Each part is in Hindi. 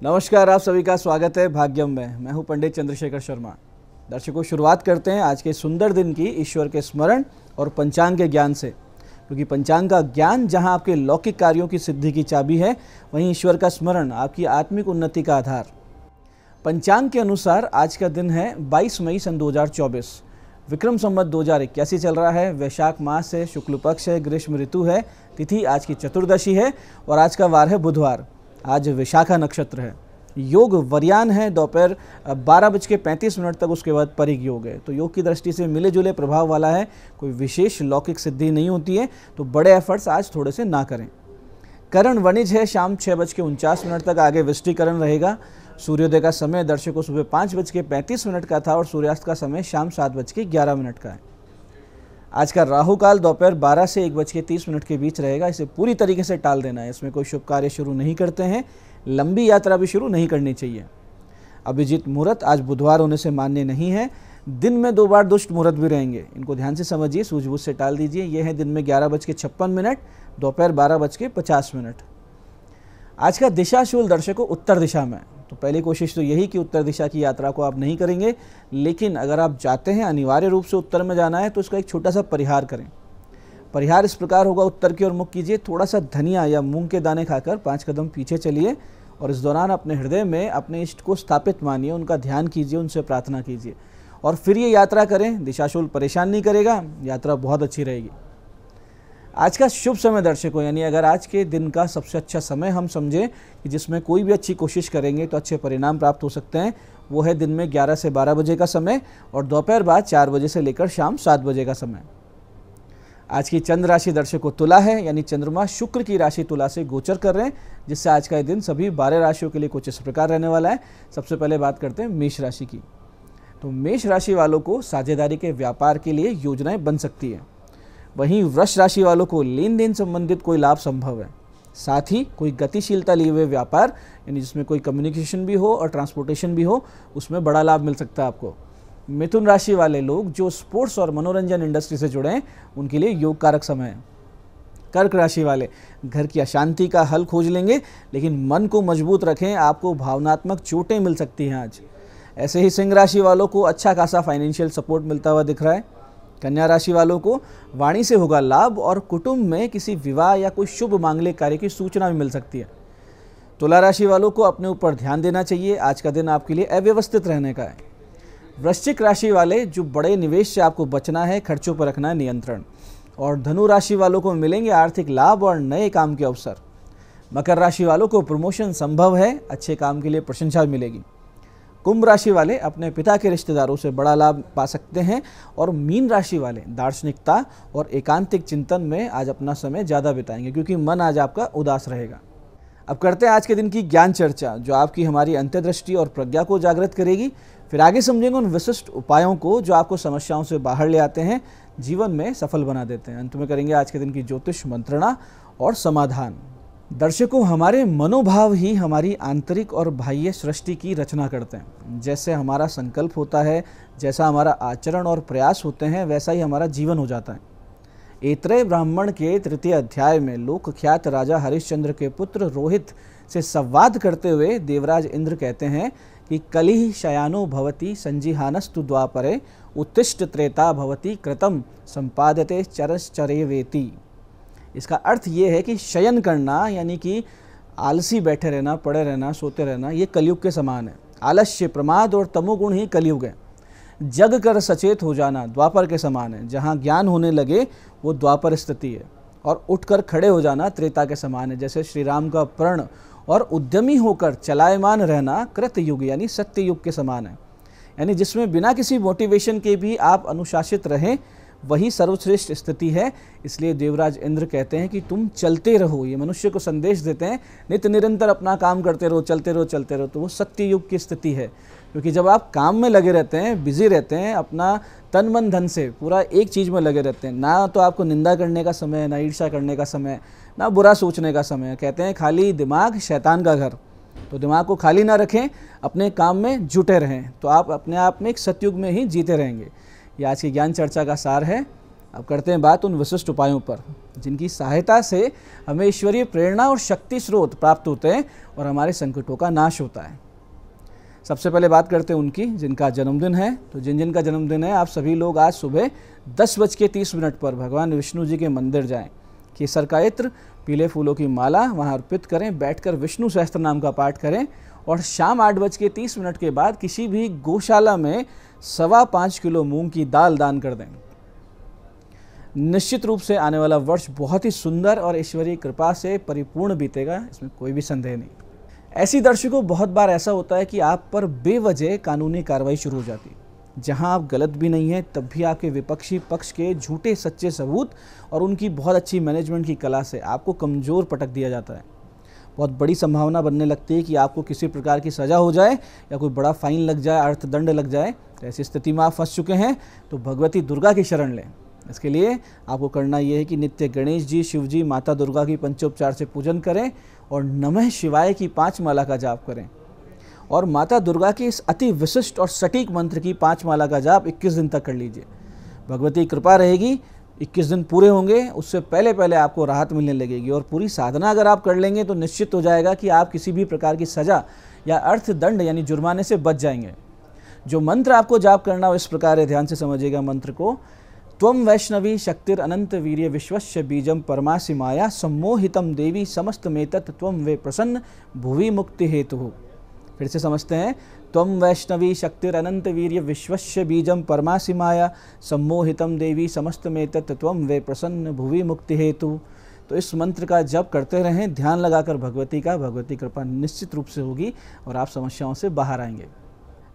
नमस्कार, आप सभी का स्वागत है भाग्यम में। मैं हूं पंडित चंद्रशेखर शर्मा। दर्शकों, शुरुआत करते हैं आज के सुंदर दिन की ईश्वर के स्मरण और पंचांग के ज्ञान से, क्योंकि पंचांग का ज्ञान जहां आपके लौकिक कार्यों की सिद्धि की चाबी है, वहीं ईश्वर का स्मरण आपकी आत्मिक उन्नति का आधार। पंचांग के अनुसार आज का दिन है 22 मई सन 2024। विक्रम संवत 2081 चल रहा है। वैशाख मास है, शुक्ल पक्ष है, ग्रीष्म ऋतु है। तिथि आज की चतुर्दशी है और आज का वार है बुधवार। आज विशाखा नक्षत्र है। योग वरयान है, दोपहर 12:35 तक, उसके बाद परिग योग है। तो योग की दृष्टि से मिले जुले प्रभाव वाला है। कोई विशेष लौकिक सिद्धि नहीं होती है, तो बड़े एफर्ट्स आज थोड़े से ना करें। करण वणिज है, शाम 6:49 तक। आगे वृष्टिकरण रहेगा। सूर्योदय का समय दर्शकों सुबह 5:35 का था और सूर्यास्त का समय शाम 7:11 का है। आज का राहु काल दोपहर 12 से 1:30 के बीच रहेगा। इसे पूरी तरीके से टाल देना है। इसमें कोई शुभ कार्य शुरू नहीं करते हैं। लंबी यात्रा भी शुरू नहीं करनी चाहिए। अभिजीत मुहूर्त आज बुधवार होने से मान्य नहीं है। दिन में 2 बार दुष्ट मुहूर्त भी रहेंगे, इनको ध्यान से समझिए, सूझबूझ से टाल दीजिए। यह है दिन में 11:56, दोपहर 12:50। आज का दिशाशूल दर्शकों उत्तर दिशा में। तो पहली कोशिश तो यही कि उत्तर दिशा की यात्रा को आप नहीं करेंगे, लेकिन अगर आप जाते हैं अनिवार्य रूप से उत्तर में जाना है तो इसका एक छोटा सा परिहार करें। परिहार इस प्रकार होगा, उत्तर की ओर मुख कीजिए, थोड़ा सा धनिया या मूंग के दाने खाकर 5 कदम पीछे चलिए और इस दौरान अपने हृदय में अपने इष्ट को स्थापित मानिए, उनका ध्यान कीजिए, उनसे प्रार्थना कीजिए और फिर ये यात्रा करें। दिशाशूल परेशान नहीं करेगा, यात्रा बहुत अच्छी रहेगी। आज का शुभ समय दर्शकों, यानी अगर आज के दिन का सबसे अच्छा समय हम समझें कि जिसमें कोई भी अच्छी कोशिश करेंगे तो अच्छे परिणाम प्राप्त हो सकते हैं, वो है दिन में 11 से 12 बजे का समय और दोपहर बाद 4 बजे से लेकर शाम 7 बजे का समय। आज की चंद्र राशि दर्शकों तुला है, यानी चंद्रमा शुक्र की राशि तुला से गोचर कर रहे हैं, जिससे आज का ये दिन सभी 12 राशियों के लिए कुछ इस प्रकार रहने वाला है। सबसे पहले बात करते हैं मेष राशि की। तो मेष राशि वालों को साझेदारी के व्यापार के लिए योजनाएं बन सकती है। वहीं वृष राशि वालों को लेन देन संबंधित कोई लाभ संभव है। साथ ही कोई गतिशीलता लिए हुए व्यापार, यानी जिसमें कोई कम्युनिकेशन भी हो और ट्रांसपोर्टेशन भी हो, उसमें बड़ा लाभ मिल सकता है आपको। मिथुन राशि वाले लोग जो स्पोर्ट्स और मनोरंजन इंडस्ट्री से जुड़े हैं, उनके लिए योग कारक समय है। कर्क राशि वाले घर की अशांति का हल खोज लेंगे, लेकिन मन को मजबूत रखें, आपको भावनात्मक चोटें मिल सकती हैं आज। ऐसे ही सिंह राशि वालों को अच्छा खासा फाइनेंशियल सपोर्ट मिलता हुआ दिख रहा है। कन्या राशि वालों को वाणी से होगा लाभ और कुटुंब में किसी विवाह या कोई शुभ मांगलिक कार्य की सूचना भी मिल सकती है। तुला राशि वालों को अपने ऊपर ध्यान देना चाहिए। आज का दिन आपके लिए अव्यवस्थित रहने का है। वृश्चिक राशि वाले जो बड़े निवेश से आपको बचना है, खर्चों पर रखना है नियंत्रण। और धनु राशि वालों को मिलेंगे आर्थिक लाभ और नए काम के अवसर। मकर राशि वालों को प्रमोशन संभव है, अच्छे काम के लिए प्रशंसा मिलेगी। कुंभ राशि वाले अपने पिता के रिश्तेदारों से बड़ा लाभ पा सकते हैं। और मीन राशि वाले दार्शनिकता और एकांतिक चिंतन में आज अपना समय ज़्यादा बिताएंगे, क्योंकि मन आज आपका उदास रहेगा। अब करते हैं आज के दिन की ज्ञान चर्चा, जो आपकी हमारी अंतर्दृष्टि और प्रज्ञा को जागृत करेगी। फिर आगे समझेंगे उन विशिष्ट उपायों को जो आपको समस्याओं से बाहर ले आते हैं, जीवन में सफल बना देते हैं। अंत में करेंगे आज के दिन की ज्योतिष मंत्रणा और समाधान। दर्शकों, हमारे मनोभाव ही हमारी आंतरिक और बाह्य सृष्टि की रचना करते हैं। जैसे हमारा संकल्प होता है, जैसा हमारा आचरण और प्रयास होते हैं, वैसा ही हमारा जीवन हो जाता है। ऐत्रेय ब्राह्मण के 3 अध्याय में लोकख्यात राजा हरिश्चंद्र के पुत्र रोहित से संवाद करते हुए देवराज इंद्र कहते हैं कि कलिह शयानो भवति संजिहानस्तु द्वापरे उत्तिष्ठ त्रेता भवति कृतम संपादते चरश्चरेवेति। इसका अर्थ ये है कि शयन करना, यानी कि आलसी बैठे रहना, पड़े रहना, सोते रहना, ये कलयुग के समान है। आलस्य, प्रमाद और तमोगुण ही कलयुग है। जग कर सचेत हो जाना द्वापर के समान है। जहाँ ज्ञान होने लगे वो द्वापर स्थिति है। और उठकर खड़े हो जाना त्रेता के समान है। जैसे श्री राम का प्रण और उद्यमी होकर चलायमान रहना कृत युग यानी सत्य युग के समान है। यानी जिसमें बिना किसी मोटिवेशन के भी आप अनुशासित रहें, वही सर्वश्रेष्ठ स्थिति है। इसलिए देवराज इंद्र कहते हैं कि तुम चलते रहो। ये मनुष्य को संदेश देते हैं, नित्य निरंतर अपना काम करते रहो, चलते रहो, चलते रहो। तो वो सत्य युग की स्थिति है, क्योंकि जब आप काम में लगे रहते हैं, बिजी रहते हैं, अपना तन मन धन से पूरा एक चीज़ में लगे रहते हैं, ना तो आपको निंदा करने का समय, ना ईर्ष्या करने का समय, ना बुरा सोचने का समय। कहते हैं खाली दिमाग शैतान का घर। तो दिमाग को खाली ना रखें, अपने काम में जुटे रहें, तो आप अपने आप में एक सतयुग में ही जीते रहेंगे। ये आज की ज्ञान चर्चा का सार है। अब करते हैं बात उन विशिष्ट उपायों पर जिनकी सहायता से हमें ईश्वरीय प्रेरणा और शक्ति स्रोत प्राप्त होते हैं और हमारे संकटों का नाश होता है। सबसे पहले बात करते हैं उनकी जिनका जन्मदिन है। तो जिन का जन्मदिन है, आप सभी लोग आज सुबह 10:30 पर भगवान विष्णु जी के मंदिर जाएं, केसर का इत्र, पीले फूलों की माला वहां अर्पित करें, बैठकर विष्णु सहस्त्र नाम का पाठ करें और शाम 8:30 के बाद किसी भी गौशाला में 5.25 किलो मूंग की दाल दान कर दें। निश्चित रूप से आने वाला वर्ष बहुत ही सुंदर और ईश्वरीय कृपा से परिपूर्ण बीतेगा, इसमें कोई भी संदेह नहीं। ऐसी दर्शकों, बहुत बार ऐसा होता है कि आप पर बेवजह कानूनी कार्रवाई शुरू हो जाती है। जहां आप गलत भी नहीं हैं, तब भी आपके विपक्षी पक्ष के झूठे सच्चे सबूत और उनकी बहुत अच्छी मैनेजमेंट की कला से आपको कमज़ोर पटक दिया जाता है। बहुत बड़ी संभावना बनने लगती है कि आपको किसी प्रकार की सज़ा हो जाए या कोई बड़ा फाइन लग जाए, अर्थदंड लग जाए। तो ऐसी स्थिति में आप फंस चुके हैं तो भगवती दुर्गा की शरण लें। इसके लिए आपको करना यह है कि नित्य गणेश जी, शिव जी, माता दुर्गा की पंचोपचार से पूजन करें और नमः शिवाय की 5 माला का जाप करें और माता दुर्गा की इस अति विशिष्ट और सटीक मंत्र की 5 माला का जाप 21 दिन तक कर लीजिए। भगवती कृपा रहेगी, 21 दिन पूरे होंगे, उससे पहले पहले आपको राहत मिलने लगेगी और पूरी साधना अगर आप कर लेंगे तो निश्चित हो जाएगा कि आप किसी भी प्रकार की सज़ा या अर्थदंड यानी जुर्माने से बच जाएंगे। जो मंत्र आपको जाप करना हो इस प्रकार है, ध्यान से समझिएगा मंत्र को। त्वं वैष्णवी शक्तिर अनंत वीर्य विश्वस्य बीजम परमासि माया सम्मोहितम देवी समस्तमेतत् त्वं वे प्रसन्न भुवि मुक्ति हेतु। फिर से समझते हैं। त्वं वैष्णवी शक्तिर अनंत वीर्य विश्वस्य बीजम परमासि माया सम्मोहितम देवी समस्तमेतत् त्वं वे प्रसन्न भुवि मुक्ति हेतु। तो इस मंत्र का जप करते रहें, ध्यान लगाकर भगवती कृपा निश्चित रूप से होगी और आप समस्याओं से बाहर आएंगे।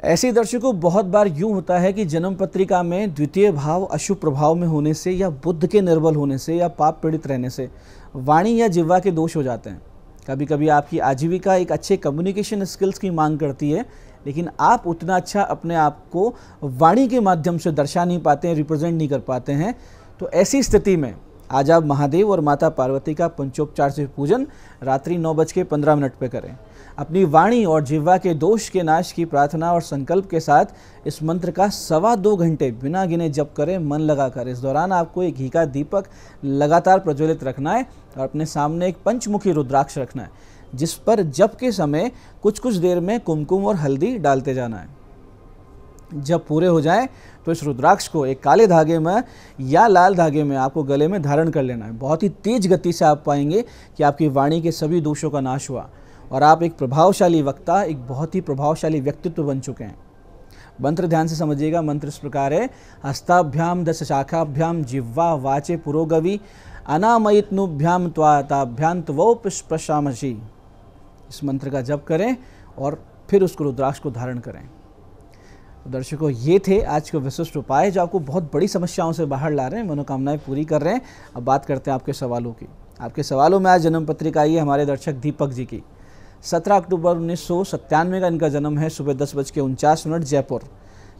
ऐसे दर्शकों, बहुत बार यूँ होता है कि जन्म पत्रिका में द्वितीय भाव अशुभ प्रभाव में होने से या बुद्ध के निर्बल होने से या पाप पीड़ित रहने से वाणी या जिह्वा के दोष हो जाते हैं। कभी कभी आपकी आजीविका एक अच्छे कम्युनिकेशन स्किल्स की मांग करती है, लेकिन आप उतना अच्छा अपने आप को वाणी के माध्यम से दर्शा नहीं पाते हैं, रिप्रेजेंट नहीं कर पाते हैं। तो ऐसी स्थिति में आज आप महादेव और माता पार्वती का पंचोपचार से पूजन रात्रि 9:15 पर करें। अपनी वाणी और जिह्वा के दोष के नाश की प्रार्थना और संकल्प के साथ इस मंत्र का 2.25 घंटे बिना गिने जप करें, मन लगाकर। इस दौरान आपको एक घी का दीपक लगातार प्रज्वलित रखना है और अपने सामने एक पंचमुखी रुद्राक्ष रखना है, जिस पर जप के समय कुछ देर में कुमकुम और हल्दी डालते जाना है। जब पूरे हो जाए तो इस रुद्राक्ष को एक काले धागे में या लाल धागे में आपको गले में धारण कर लेना है। बहुत ही तेज गति से आप पाएंगे कि आपकी वाणी के सभी दोषों का नाश हुआ और आप एक प्रभावशाली वक्ता, एक बहुत ही प्रभावशाली व्यक्तित्व बन चुके हैं। मंत्र ध्यान से समझिएगा। मंत्र इस प्रकार है। हस्ताभ्याम 10 शाखाभ्याम जिह्वा वाचे पुरोगवी अनामयितनुभ्याम त्वाताभ्याम त्वौ प्रशामसि। इस मंत्र का जप करें और फिर उसको रुद्राक्ष को धारण करें। दर्शकों, ये थे आज के विशिष्ट उपाय जो आपको बहुत बड़ी समस्याओं से बाहर ला रहे हैं, मनोकामनाएं पूरी कर रहे हैं। अब बात करते हैं आपके सवालों की। आपके सवालों में आज जन्म पत्रिका आई है हमारे दर्शक दीपक जी की। 17 अक्टूबर 1997 का इनका जन्म है। सुबह 10:49 जयपुर।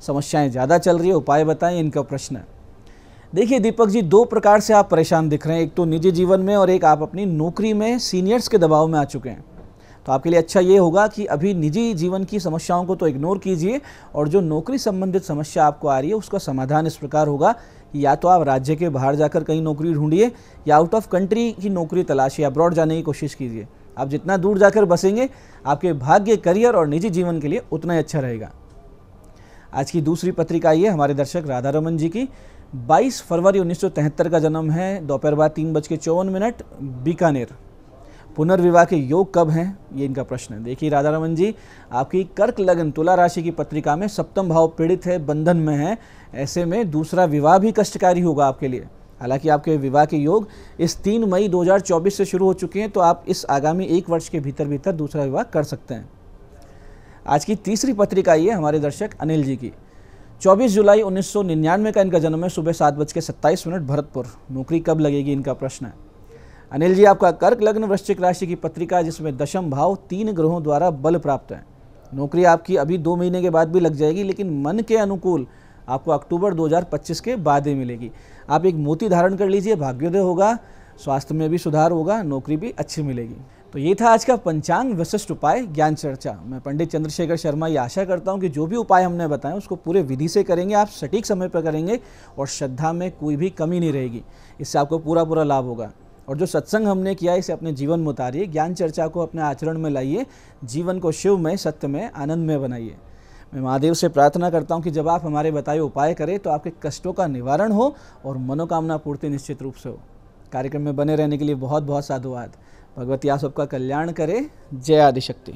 समस्याएं ज़्यादा चल रही है, उपाय बताएं, इनका प्रश्न है। देखिए दीपक जी, 2 प्रकार से आप परेशान दिख रहे हैं। एक तो निजी जीवन में और एक आप अपनी नौकरी में सीनियर्स के दबाव में आ चुके हैं। तो आपके लिए अच्छा ये होगा कि अभी निजी जीवन की समस्याओं को तो इग्नोर कीजिए और जो नौकरी संबंधित समस्या आपको आ रही है उसका समाधान इस प्रकार होगा कि या तो आप राज्य के बाहर जाकर कहीं नौकरी ढूंढिए या आउट ऑफ कंट्री की नौकरी तलाशिए, अब्रॉड जाने की कोशिश कीजिए। आप जितना दूर जाकर बसेंगे आपके भाग्य, करियर और निजी जीवन के लिए उतना ही अच्छा रहेगा। आज की दूसरी पत्रिका ये हमारे दर्शक राधा रमन जी की। 22 फरवरी 1973 का जन्म है। दोपहर बाद 3:54 बीकानेर। पुनर्विवाह के योग कब हैं, ये इनका प्रश्न है। देखिए राधा रमन जी, आपकी कर्क लग्न तुला राशि की पत्रिका में सप्तम भाव पीड़ित है, बंधन में है। ऐसे में दूसरा विवाह भी कष्टकारी होगा आपके लिए। हालांकि आपके विवाह के योग इस 3 मई 2024 से शुरू हो चुके हैं, तो आप इस आगामी 1 वर्ष के भीतर दूसरा विवाह कर सकते हैं। आज की तीसरी पत्रिका ये हमारे दर्शक अनिल जी की। 24 जुलाई 1999 का इनका जन्म है। सुबह 7:27 भरतपुर। नौकरी कब लगेगी, इनका प्रश्न है। अनिल जी, आपका कर्क लग्न वृश्चिक राशि की पत्रिका जिसमें दशम भाव 3 ग्रहों द्वारा बल प्राप्त है। नौकरी आपकी अभी 2 महीने के बाद भी लग जाएगी, लेकिन मन के अनुकूल आपको अक्टूबर 2025 के बाद ही मिलेगी। आप एक मोती धारण कर लीजिए, भाग्योदय होगा, स्वास्थ्य में भी सुधार होगा, नौकरी भी अच्छी मिलेगी। तो ये था आज का पंचांग विशिष्ट उपाय ज्ञान चर्चा। मैं पंडित चंद्रशेखर शर्मा ये आशा करता हूँ कि जो भी उपाय हमने बताए उसको पूरे विधि से करेंगे, आप सटीक समय पर करेंगे और श्रद्धा में कोई भी कमी नहीं रहेगी। इससे आपको पूरा लाभ होगा। और जो सत्संग हमने किया इसे अपने जीवन में उतारिए, ज्ञान चर्चा को अपने आचरण में लाइए, जीवन को शिव में, सत्य में, आनंद में बनाइए। मैं महादेव से प्रार्थना करता हूँ कि जब आप हमारे बताए उपाय करें तो आपके कष्टों का निवारण हो और मनोकामना पूर्ति निश्चित रूप से हो। कार्यक्रम में बने रहने के लिए बहुत बहुत साधुवाद। भगवती आप सबका कल्याण करे। जय आदिशक्ति।